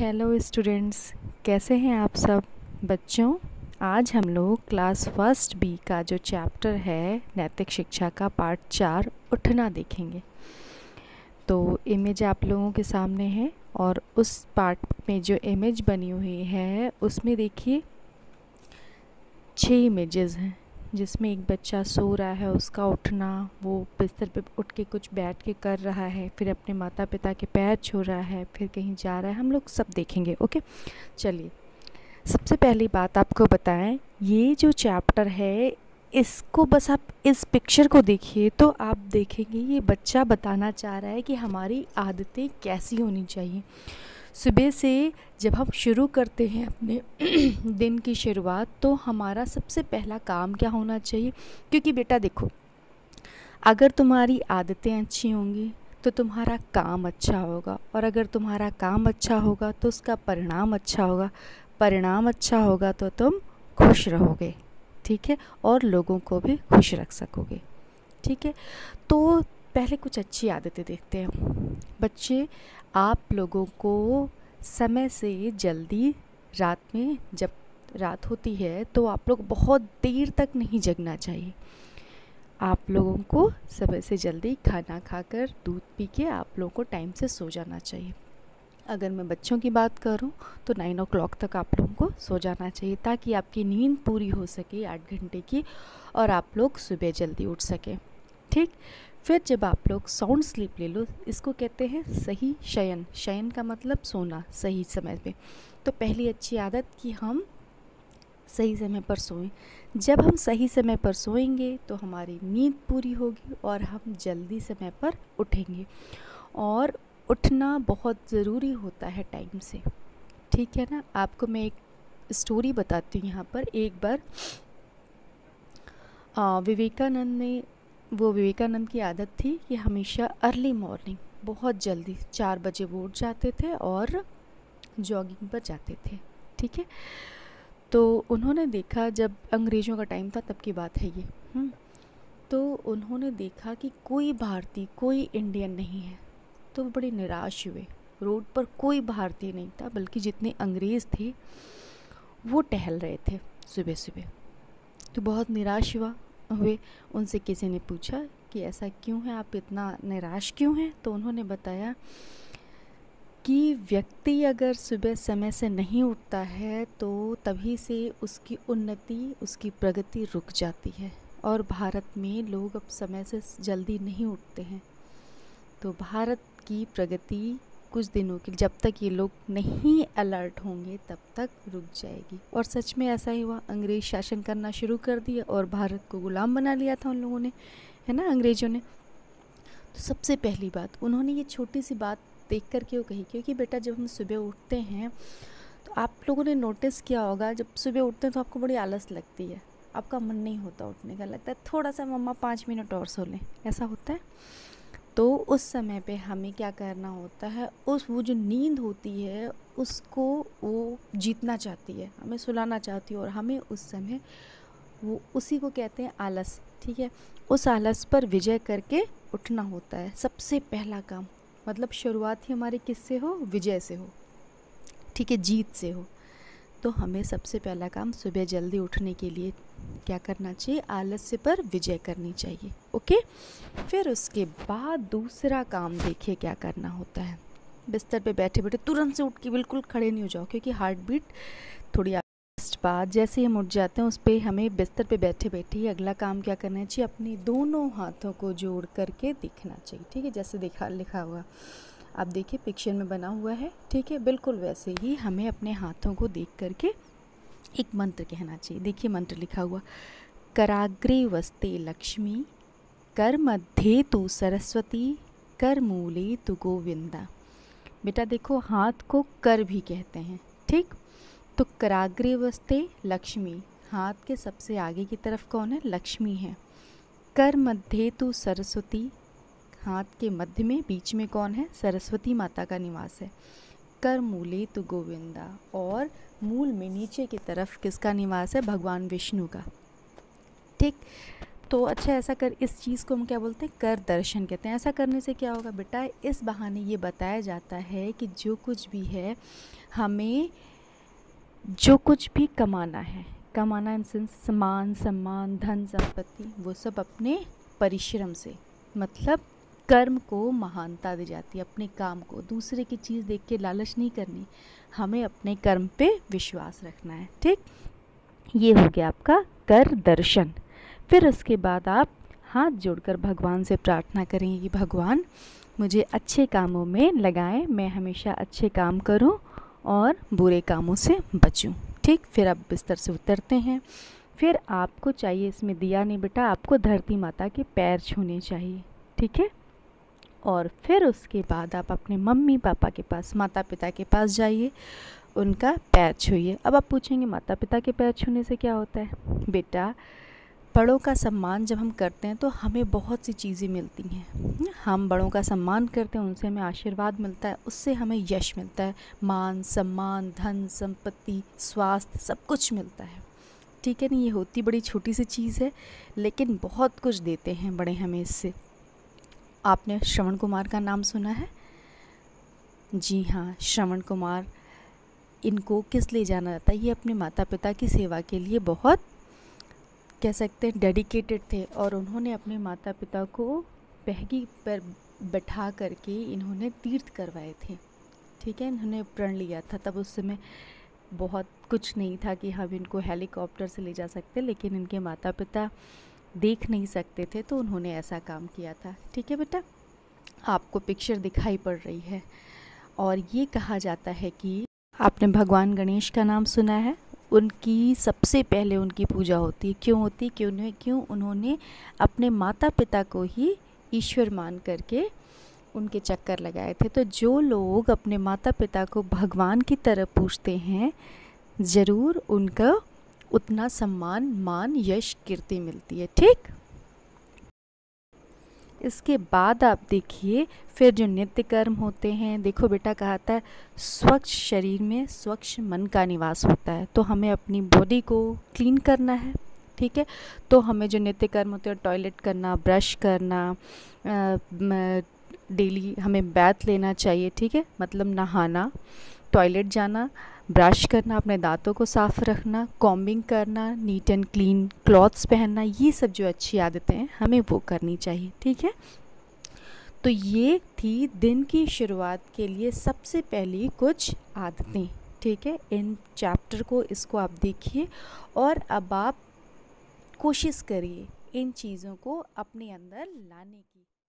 Hello students, कैसे हैं आप सब बच्चों। आज हम लोग क्लास फर्स्ट बी का जो चैप्टर है नैतिक शिक्षा का पार्ट 4 उठना देखेंगे। तो इमेज आप लोगों के सामने है और उस पार्ट में जो इमेज बनी हुई है उसमें देखिए 6 इमेजेस हैं, जिसमें एक बच्चा सो रहा है, उसका उठना, वो बिस्तर पे उठ के कुछ बैठ के कर रहा है, फिर अपने माता पिता के पैर छू रहा है, फिर कहीं जा रहा है। हम लोग सब देखेंगे। ओके, चलिए सबसे पहली बात आपको बताएं, ये जो चैप्टर है इसको बस आप इस पिक्चर को देखिए तो आप देखेंगे ये बच्चा बताना चाह रहा है कि हमारी आदतें कैसी होनी चाहिए। सुबह से जब हम शुरू करते हैं अपने दिन की शुरुआत, तो हमारा सबसे पहला काम क्या होना चाहिए। क्योंकि बेटा देखो, अगर तुम्हारी आदतें अच्छी होंगी तो तुम्हारा काम अच्छा होगा, और अगर तुम्हारा काम अच्छा होगा तो उसका परिणाम अच्छा होगा, परिणाम अच्छा होगा तो तुम खुश रहोगे, ठीक है, और लोगों को भी खुश रख सकोगे, ठीक है। तो पहले कुछ अच्छी आदतें देखते हैं। बच्चे, आप लोगों को समय से जल्दी रात में, जब रात होती है तो आप लोग बहुत देर तक नहीं जगना चाहिए। आप लोगों को समय से जल्दी खाना खाकर दूध पी के आप लोगों को टाइम से सो जाना चाहिए। अगर मैं बच्चों की बात करूं तो 9 o'clock तक आप लोगों को सो जाना चाहिए, ताकि आपकी नींद पूरी हो सके 8 घंटे की, और आप लोग सुबह जल्दी उठ सकें, ठीक। फिर जब आप लोग साउंड स्लीप ले लो, इसको कहते हैं सही शयन। शयन का मतलब सोना सही समय पे। तो पहली अच्छी आदत कि हम सही समय पर सोएं। जब हम सही समय पर सोएंगे तो हमारी नींद पूरी होगी और हम जल्दी समय पर उठेंगे। और उठना बहुत ज़रूरी होता है टाइम से, ठीक है ना। आपको मैं एक स्टोरी बताती हूँ यहाँ पर। एक बार विवेकानंद की आदत थी कि हमेशा अर्ली मॉर्निंग बहुत जल्दी 4 बजे वो उठ जाते थे और जॉगिंग पर जाते थे, ठीक है। तो उन्होंने देखा, जब अंग्रेज़ों का टाइम था तब की बात है ये, तो उन्होंने देखा कि कोई भारतीय, कोई इंडियन नहीं है। तो वो बड़े निराश हुए। रोड पर कोई भारतीय नहीं था, बल्कि जितने अंग्रेज़ थे वो टहल रहे थे सुबह सुबह। तो बहुत निराश हुए। उनसे किसी ने पूछा कि ऐसा क्यों है, आप इतना निराश क्यों हैं। तो उन्होंने बताया कि व्यक्ति अगर सुबह समय से नहीं उठता है तो तभी से उसकी उन्नति, उसकी प्रगति रुक जाती है। और भारत में लोग अब समय से जल्दी नहीं उठते हैं, तो भारत की प्रगति कुछ दिनों के, जब तक ये लोग नहीं अलर्ट होंगे तब तक रुक जाएगी। और सच में ऐसा ही हुआ। अंग्रेज़ शासन करना शुरू कर दिया और भारत को गुलाम बना लिया था उन लोगों ने, है ना, अंग्रेज़ों ने। तो सबसे पहली बात उन्होंने ये छोटी सी बात देख कर के वो कही, क्योंकि बेटा जब हम सुबह उठते हैं तो आप लोगों ने नोटिस किया होगा, जब सुबह उठते हैं तो आपको बड़ी आलस लगती है, आपका मन नहीं होता उठने का, लगता है थोड़ा सा मम्मा 5 मिनट और सो लें, ऐसा होता है। तो उस समय पे हमें क्या करना होता है, वो जो नींद होती है उसको वो जीतना चाहती है, हमें सुलाना चाहती है, और हमें उस समय वो, उसी को कहते हैं आलस, ठीक है। उस आलस पर विजय करके उठना होता है सबसे पहला काम। मतलब शुरुआत ही हमारी किससे हो, विजय से हो, ठीक है, जीत से हो। तो हमें सबसे पहला काम सुबह जल्दी उठने के लिए क्या करना चाहिए, आलस्य पर विजय करनी चाहिए, ओके। फिर उसके बाद दूसरा काम देखिए क्या करना होता है। बिस्तर पे बैठे बैठे तुरंत से उठ के बिल्कुल खड़े नहीं हो जाओ, क्योंकि हार्ट बीट थोड़ी बाद जैसे ही हम उठ जाते हैं उस पर हमें बिस्तर पे बैठे बैठे ही अगला काम क्या करना चाहिए, अपने दोनों हाथों को जोड़ करके दिखना चाहिए, ठीक है। जैसे लिखा हुआ आप देखिए पिक्चर में बना हुआ है, ठीक है, बिल्कुल वैसे ही हमें अपने हाथों को देख करके एक मंत्र कहना चाहिए। देखिए मंत्र लिखा हुआ, कराग्रे वस्ते लक्ष्मी, कर मध्य तु सरस्वती, कर मूले तु गोविंदा। बेटा देखो, हाथ को कर भी कहते हैं, ठीक। तो कराग्रे वस्ते लक्ष्मी, हाथ के सबसे आगे की तरफ कौन है, लक्ष्मी है। कर मध्य तु सरस्वती, हाथ के मध्य में बीच में कौन है, सरस्वती माता का निवास है। कर मूले तु गोविंदा, और मूल में नीचे की तरफ किसका निवास है, भगवान विष्णु का, ठीक। तो अच्छा ऐसा कर, इस चीज़ को हम क्या बोलते हैं, कर दर्शन कहते हैं। ऐसा करने से क्या होगा बेटा, इस बहाने ये बताया जाता है कि जो कुछ भी है, हमें जो कुछ भी कमाना है, कमाना इन सेंस मान सम्मान धन संपत्ति, वो सब अपने परिश्रम से, मतलब कर्म को महानता दी जाती है, अपने काम को। दूसरे की चीज़ देख के लालच नहीं करनी, हमें अपने कर्म पे विश्वास रखना है। ठीक, ये हो गया आपका कर दर्शन। फिर उसके बाद आप हाथ जोड़कर भगवान से प्रार्थना करेंगे कि भगवान मुझे अच्छे कामों में लगाएं, मैं हमेशा अच्छे काम करूं और बुरे कामों से बचूं। ठीक, फिर आप बिस्तर से उतरते हैं। फिर आपको चाहिए, इसमें दिया नहीं बेटा, आपको धरती माता के पैर छूने चाहिए। ठीक है, और फिर उसके बाद आप अपने मम्मी पापा के पास, माता पिता के पास जाइए, उनका पैर छूइए। अब आप पूछेंगे माता पिता के पैर छूने से क्या होता है? बेटा, बड़ों का सम्मान जब हम करते हैं तो हमें बहुत सी चीज़ें मिलती हैं। हम बड़ों का सम्मान करते हैं, उनसे हमें आशीर्वाद मिलता है, उससे हमें यश मिलता है, मान सम्मान धन संपत्ति स्वास्थ्य सब कुछ मिलता है। ठीक है, नहीं, ये होती बड़ी छोटी सी चीज़ है, लेकिन बहुत कुछ देते हैं बड़े हमें इससे। आपने श्रवण कुमार का नाम सुना है? जी हाँ, श्रवण कुमार, इनको किस लिए जाना जाता है? ये अपने माता पिता की सेवा के लिए बहुत, कह सकते हैं, डेडिकेटेड थे, और उन्होंने अपने माता पिता को बहगी पर बैठा करके इन्होंने तीर्थ करवाए थे। ठीक है, इन्होंने प्रण लिया था। तब उस समय बहुत कुछ नहीं था कि हम इनको हेलीकॉप्टर से ले जा सकते, लेकिन इनके माता पिता देख नहीं सकते थे तो उन्होंने ऐसा काम किया था। ठीक है बेटा, आपको पिक्चर दिखाई पड़ रही है। और ये कहा जाता है कि आपने भगवान गणेश का नाम सुना है? उनकी सबसे पहले उनकी पूजा होती है। क्यों होती? क्यों उन्होंने अपने माता पिता को ही ईश्वर मान करके उनके चक्कर लगाए थे। तो जो लोग अपने माता पिता को भगवान की तरह पूजते हैं, ज़रूर उनका उतना सम्मान मान यश कीर्ति मिलती है। ठीक, इसके बाद आप देखिए फिर जो नित्य कर्म होते हैं। देखो बेटा, कहा था स्वच्छ शरीर में स्वच्छ मन का निवास होता है, तो हमें अपनी बॉडी को क्लीन करना है। ठीक है, तो हमें जो नित्य कर्म होते हैं, टॉयलेट करना, ब्रश करना, डेली हमें बैथ लेना चाहिए। ठीक है, मतलब नहाना, टॉयलेट जाना, ब्रश करना, अपने दांतों को साफ़ रखना, कॉम्बिंग करना, नीट एंड क्लीन क्लॉथ्स पहनना, ये सब जो अच्छी आदतें हैं हमें वो करनी चाहिए। ठीक है, तो ये थी दिन की शुरुआत के लिए सबसे पहली कुछ आदतें। ठीक है, इन चैप्टर को, इसको आप देखिए और अब आप कोशिश करिए इन चीज़ों को अपने अंदर लाने की।